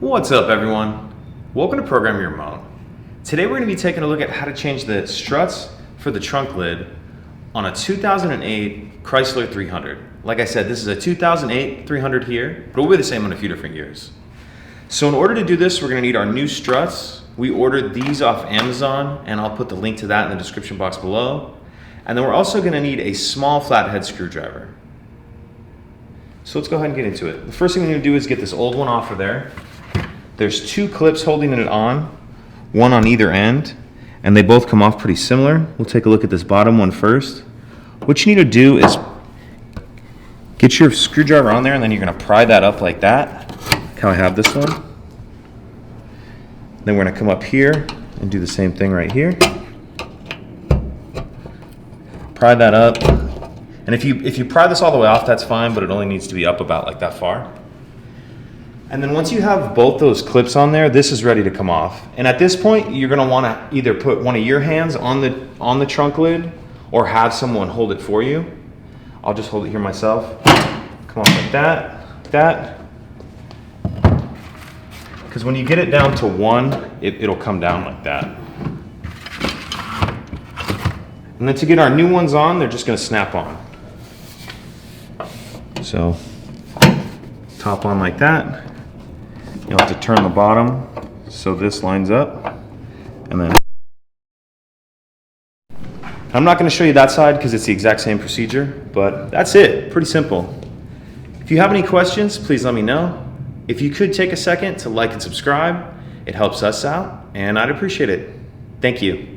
What's up, everyone? Welcome to Program Your Remote. Today we're going to be taking a look at how to change the struts for the trunk lid on a 2008 Chrysler 300. Like I said, this is a 2008 300 here, but it will be the same on a few different years. So in order to do this, we're going to need our new struts. We ordered these off Amazon, and I'll put the link to that in the description box below. And then we're also going to need a small flathead screwdriver. So let's go ahead and get into it. The first thing we're going to do is get this old one off of there. There's two clips holding it on, one on either end, and they both come off pretty similar. We'll take a look at this bottom one first. What you need to do is get your screwdriver on there, and then you're going to pry that up like that, like how I have this one. Then we're going to come up here and do the same thing right here. Pry that up, and if you pry this all the way off, that's fine, but it only needs to be up about like that far. And then once you have both those clips on there, this is ready to come off. And at this point, you're going to want to either put one of your hands on the trunk lid or have someone hold it for you. I'll just hold it here myself. Come off like that. Because when you get it down to one, it'll come down like that. And then to get our new ones on, they're just going to snap on. So top on like that. You'll have to turn the bottom so this lines up, and then I'm not going to show you that side because it's the exact same procedure, but that's it. Pretty simple. If you have any questions, please let me know. If you could take a second to like and subscribe, it helps us out, and I'd appreciate it. Thank you.